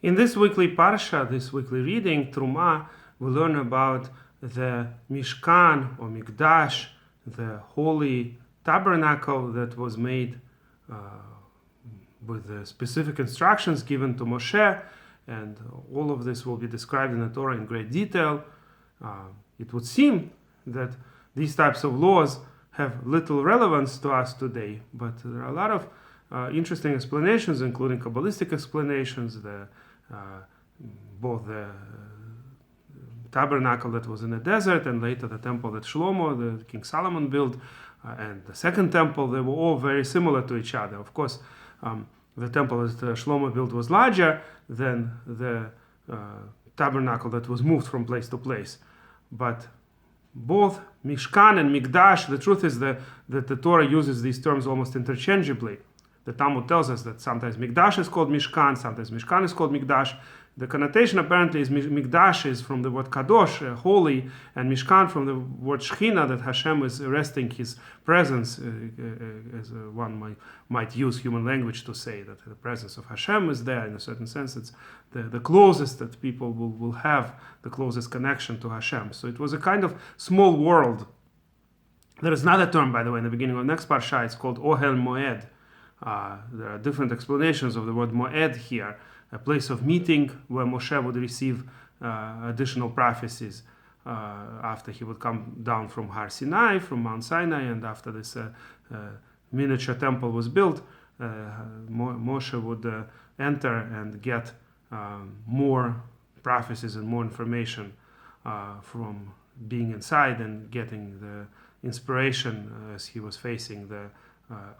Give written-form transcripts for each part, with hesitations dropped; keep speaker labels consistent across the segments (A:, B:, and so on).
A: In this weekly parsha, this weekly reading, Truma, we learn about the Mishkan or Mikdash, the holy tabernacle that was made with the specific instructions given to Moshe, and all of this will be described in the Torah in great detail. It would seem that these types of laws have little relevance to us today, but there are a lot of interesting explanations, including Kabbalistic explanations, both the tabernacle that was in the desert and later the temple that Shlomo, the King Solomon, built, and the second temple. They were all very similar to each other. Of course, the temple that Shlomo built was larger than the tabernacle that was moved from place to place. But both Mishkan and Mikdash, the truth is that the Torah uses these terms almost interchangeably. The Talmud tells us that sometimes Mikdash is called Mishkan, sometimes Mishkan is called Mikdash. The connotation apparently is Mikdash is from the word Kadosh, holy, and Mishkan from the word Shechina, that Hashem is resting His presence, as one might use human language to say that the presence of Hashem is there. In a certain sense, it's the closest that people will have, the closest connection to Hashem. So it was a kind of small world. There is another term, by the way, in the beginning of the next parsha. It's called Ohel Moed. There are different explanations of the word Moed here. A place of meeting where Moshe would receive additional prophecies after he would come down from Har Sinai, from Mount Sinai, and after this miniature temple was built, Moshe would enter and get more prophecies and more information from being inside and getting the inspiration as he was facing the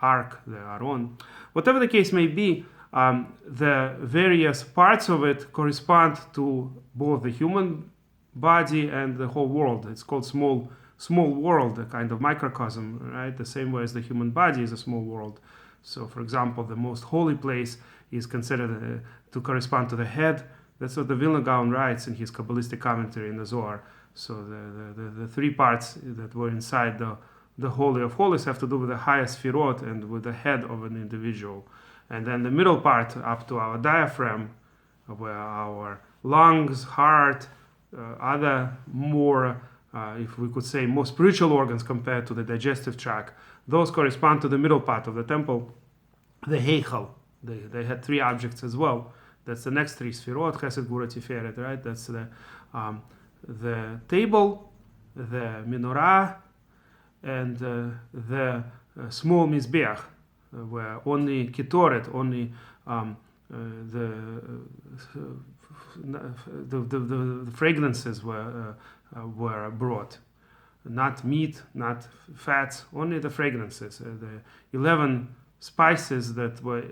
A: ark, the Aron. Whatever the case may be, the various parts of it correspond to both the human body and the whole world. It's called small world, a kind of microcosm, right? The same way as the human body is a small world. So, for example, the most holy place is considered to correspond to the head. That's what the Vilna Gaon writes in his Kabbalistic commentary in the Zohar. So the three parts that were inside the Holy of Holies have to do with the highest sefirot and with the head of an individual. And then the middle part up to our diaphragm, where our lungs, heart, other more, if we could say, more spiritual organs compared to the digestive tract, those correspond to the middle part of the temple, the Heichal. They had three objects as well. That's the next three sefirot, Chesed, Gvura, Tiferet, right? That's the table, the Menorah, and the small Mizbeach, where only ketoret, only the fragrances were brought, not meat, not fats, only the fragrances. The 11 spices that were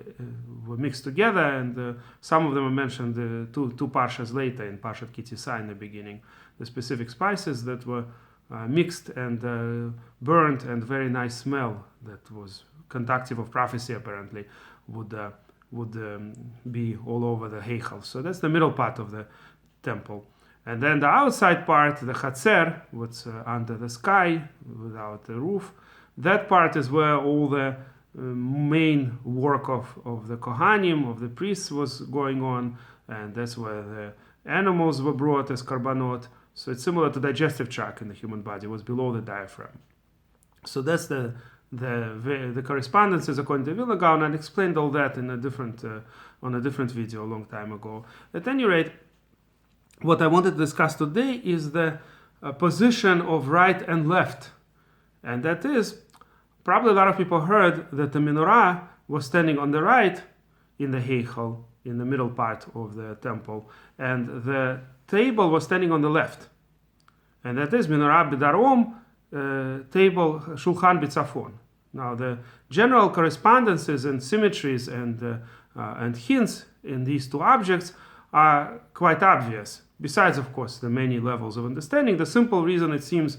A: mixed together, and some of them are mentioned two parshas later in Parshat Kitisa in the beginning. The specific spices that were mixed and burnt, and very nice smell that was conductive of prophecy apparently would be all over the Heichal. So that's the middle part of the temple. And then the outside part, the Chatzer, what's under the sky without the roof, that part is where all the main work of the Kohanim, of the priests, was going on, and that's where the animals were brought as karbanot. So it's similar to digestive tract in the human body, it was below the diaphragm. So that's the correspondences according to Vilna Gaon. I explained all that in on a different video a long time ago. At any rate, what I wanted to discuss today is the position of right and left. And that is, probably a lot of people heard that the Menorah was standing on the right in the Heichal, in the middle part of the temple, and the table was standing on the left. And that is Menorah B'darom, table Shulchan B'tzafon. Now the general correspondences and symmetries and hints in these two objects are quite obvious. Besides, of course, the many levels of understanding, the simple reason it seems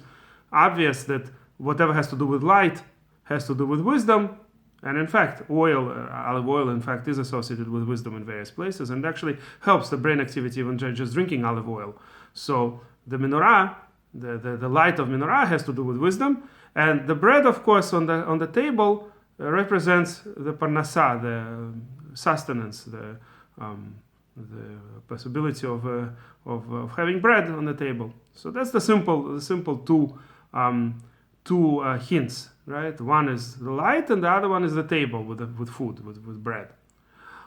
A: obvious that whatever has to do with light has to do with wisdom. And in fact, olive oil, in fact, is associated with wisdom in various places and actually helps the brain activity even just drinking olive oil. So the menorah, the light of menorah has to do with wisdom. And the bread, of course, on the table represents the parnasah, the sustenance, the possibility of having bread on the table. So that's the simple two hints, right? One is the light, and the other one is the table with food, with bread.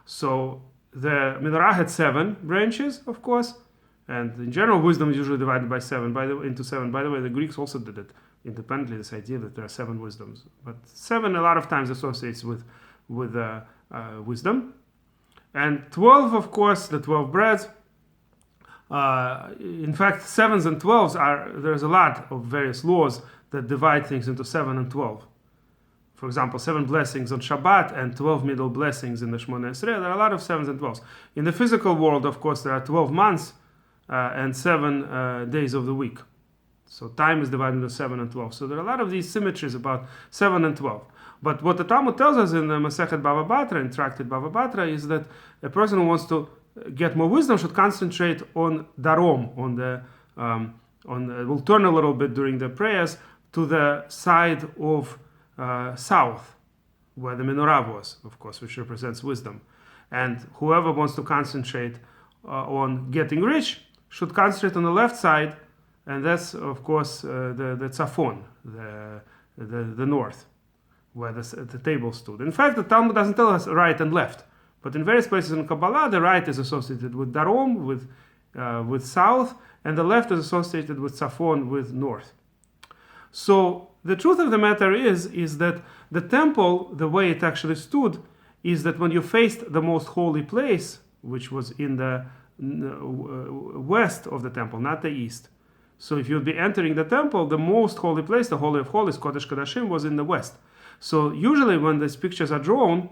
A: So the menorah had 7 branches, of course, and in general, wisdom is usually divided into 7. By the way, the Greeks also did it independently. This idea that there are 7 wisdoms, but 7 a lot of times associates with wisdom, and 12, of course, the 12 breads. In fact, 7s and 12s there's a lot of various laws that divide things into 7 and 12. For example, 7 blessings on Shabbat and 12 middle blessings in the Shmoneh Esrei. There are a lot of 7s and 12s. In the physical world, of course, there are 12 months and 7 days of the week. So time is divided into 7 and 12. So there are a lot of these symmetries about 7 and 12. But what the Talmud tells us in the Masechet Bava Batra, in Tractate Bava Batra, is that a person who wants to get more wisdom should concentrate on Darom, we'll turn a little bit during the prayers to the side of south, where the menorah was, of course, which represents wisdom. And whoever wants to concentrate on getting rich should concentrate on the left side, and that's, of course, the tzafon, the north, where the table stood. In fact, the Talmud doesn't tell us right and left, but in various places in Kabbalah, the right is associated with Darom, with south, and the left is associated with tzafon, with north. So the truth of the matter is that the temple, the way it actually stood, is that when you faced the most holy place, which was in the west of the temple, not the east. So if you'd be entering the temple, the most holy place, the Holy of Holies, Kodesh Kodashim, was in the west. So usually when these pictures are drawn,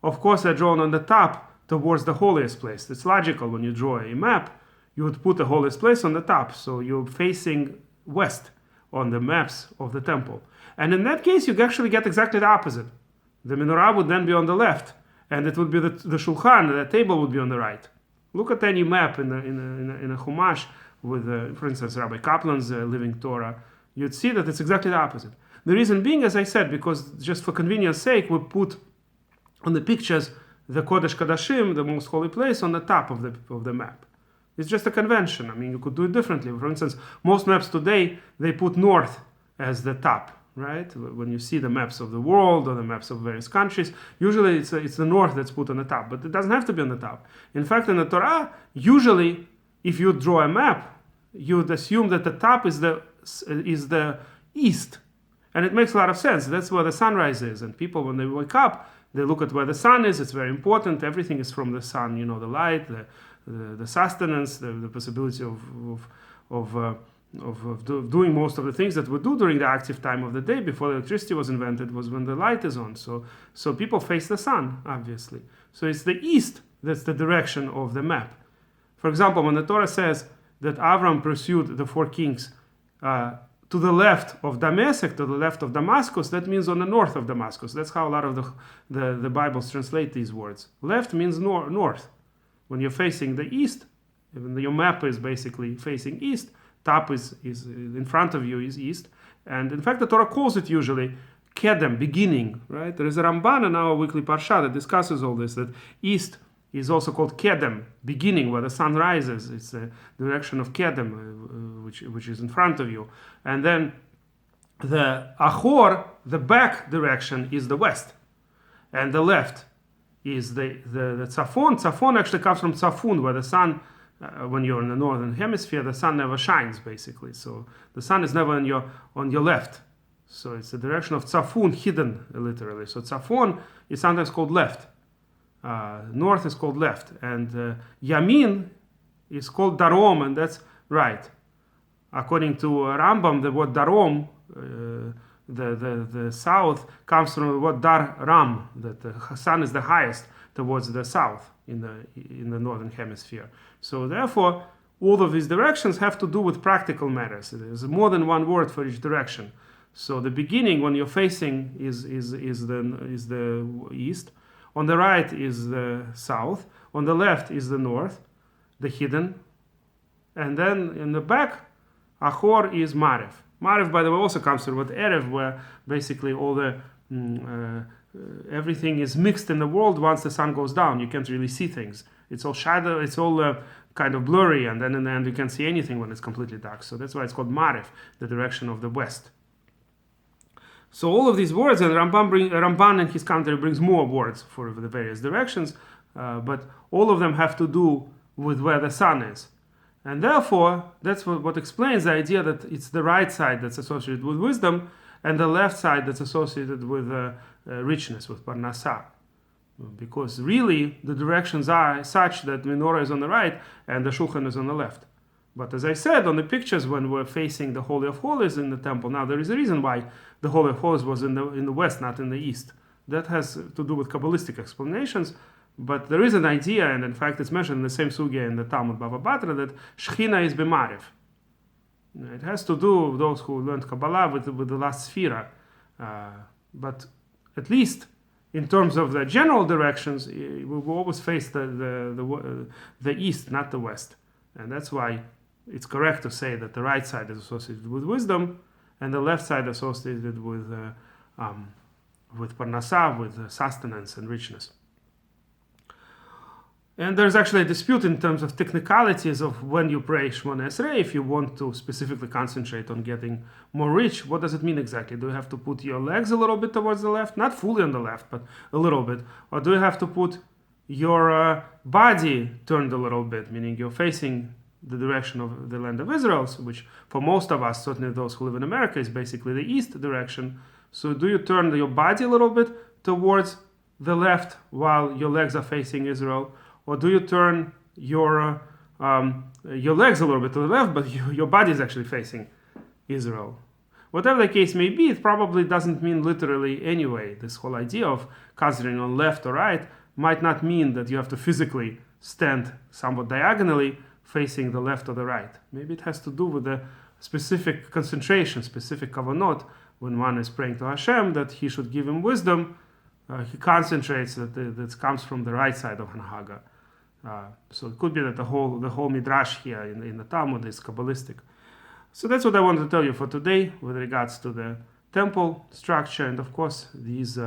A: of course they're drawn on the top towards the holiest place. It's logical. When you draw a map, you would put the holiest place on the top. So you're facing west on the maps of the temple. And in that case, you actually get exactly the opposite. The menorah would then be on the left, and it would be the Shulchan, the table would be on the right. Look at any map in a Chumash with, for instance, Rabbi Kaplan's Living Torah. You'd see that it's exactly the opposite. The reason being, as I said, because just for convenience sake, we put on the pictures the Kodesh Kodashim, the most holy place, on the top of the map. It's just a convention. I mean, you could do it differently. For instance, most maps today, they put north as the top, right? When you see the maps of the world or the maps of various countries, usually it's the north that's put on the top, but it doesn't have to be on the top. In fact, in the Torah, usually, if you draw a map, you would assume that the top is the east. And it makes a lot of sense. That's where the sunrise is. And people, when they wake up, they look at where the sun is. It's very important. Everything is from the sun, the light, the sustenance, the possibility of doing most of the things that we do during the active time of the day before electricity was invented was when the light is on. So people face the sun, obviously. So it's the east that's the direction of the map. For example, when the Torah says that Avram pursued the 4 kings to the left of Damascus, to the left of Damascus, that means on the north of Damascus. That's how a lot of the Bibles translate these words. Left means north. When you're facing the east, even your map is basically facing east, top is in front of you is east. And in fact, the Torah calls it usually Kedem, beginning, right? There is a Ramban in our weekly Parsha that discusses all this, that east is also called Kedem, beginning, where the sun rises. It's the direction of Kedem, which is in front of you. And then the Achor, the back direction, is the west. And the left is the Tzafon. Tzafon actually comes from Tzafun, where the sun, when you're in the northern hemisphere, the sun never shines, basically. So the sun is never on your left. So it's the direction of Tzafun, hidden, literally. So Tzafon is sometimes called left. North is called left. And Yamin is called Darom, and that's right. According to Rambam, the word Darom, the south, comes from the word Dar Ram, that the sun is the highest towards the south in the northern hemisphere. So therefore, all of these directions have to do with practical matters. There's more than one word for each direction. So the beginning, when you're facing, is the east. On the right is the south. On the left is the north, the hidden. And then in the back, Achor is Marev. Marev, by the way, also comes from what Erev, where basically all the everything is mixed in the world. Once the sun goes down, you can't really see things. it's all shadow, it's all kind of blurry, and then in the end you can't see anything when it's completely dark. So that's why it's called Marif, the direction of the west. So all of these words, and Ramban in his commentary brings more words for the various directions, but all of them have to do with where the sun is. And therefore, that's what explains the idea that it's the right side that's associated with wisdom, and the left side that's associated with richness, with parnasah. Because really, the directions are such that Menorah is on the right and the Shulchan is on the left. But as I said, on the pictures when we're facing the Holy of Holies in the temple, now there is a reason why the Holy of Holies was in the west, not in the east. That has to do with Kabbalistic explanations, but there is an idea, and in fact it's mentioned in the same sugya in the Talmud Bava Batra, that Shechina is b'Mariv. It has to do with those who learned Kabbalah with the last Sphira. But at least in terms of the general directions, we will always face the east, not the west. And that's why it's correct to say that the right side is associated with wisdom, and the left side associated with parnasah, with sustenance and richness. And there's actually a dispute in terms of technicalities of when you pray Shmona Esrei. If you want to specifically concentrate on getting more rich, what does it mean exactly? Do you have to put your legs a little bit towards the left? Not fully on the left, but a little bit. Or do you have to put your body turned a little bit, meaning you're facing the direction of the land of Israel, which for most of us, certainly those who live in America, is basically the east direction. So do you turn your body a little bit towards the left while your legs are facing Israel? Or do you turn your legs a little bit to the left, but your body is actually facing Israel? Whatever the case may be, it probably doesn't mean literally anyway. This whole idea of concentrating on left or right might not mean that you have to physically stand somewhat diagonally facing the left or the right. Maybe it has to do with the specific concentration, specific kavanot, when one is praying to Hashem, that he should give him wisdom. He concentrates that comes from the right side of Hanhaga. So it could be that the whole midrash here in the Talmud is Kabbalistic. So that's what I wanted to tell you for today with regards to the temple structure. And of course, this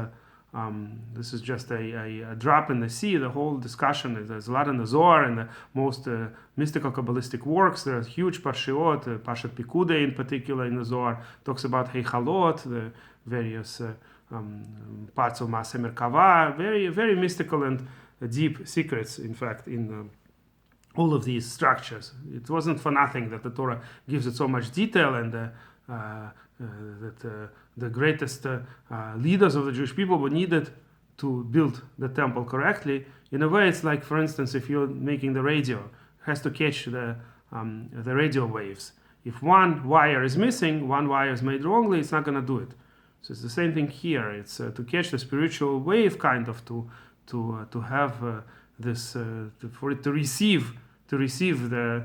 A: is just a drop in the sea. The whole discussion, there's a lot in the Zohar and the most mystical Kabbalistic works. There are huge parshiot, Parshat Pikude in particular in the Zohar, talks about Heichalot, the various parts of Maaseh Merkava, very, very mystical and deep secrets, in fact, in all of these structures. It wasn't for nothing that the Torah gives it so much detail, and that the greatest leaders of the Jewish people were needed to build the temple correctly. In a way, it's like, for instance, if you're making the radio, it has to catch the radio waves. If one wire is missing, one wire is made wrongly, it's not going to do it. So it's the same thing here. It's to catch the spiritual wave, kind of, to have this, for it to receive the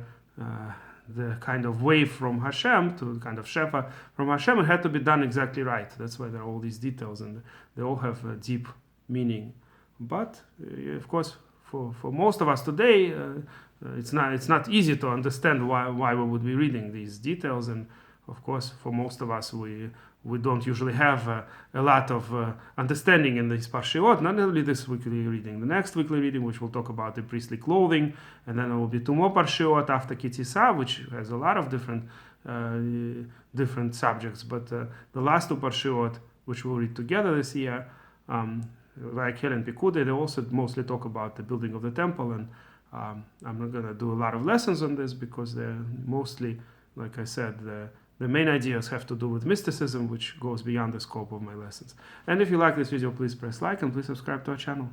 A: kind of wave from Hashem, to kind of shefa from Hashem. It had to be done exactly right. That's why there are all these details, and they all have deep meaning. But of course, for most of us today, it's not easy to understand why we would be reading these details. And of course, for most of us, we don't usually have a lot of understanding in this parshiot. Not only this weekly reading, the next weekly reading, which will talk about the priestly clothing, and then there will be 2 more parshiot after Kitisa, which has a lot of different subjects. But the last 2 parshiot, which we'll read together this year, like and Pikude, they also mostly talk about the building of the temple. And I'm not going to do a lot of lessons on this because they're mostly, like I said, the main ideas have to do with mysticism, which goes beyond the scope of my lessons. And if you like this video, please press like and please subscribe to our channel.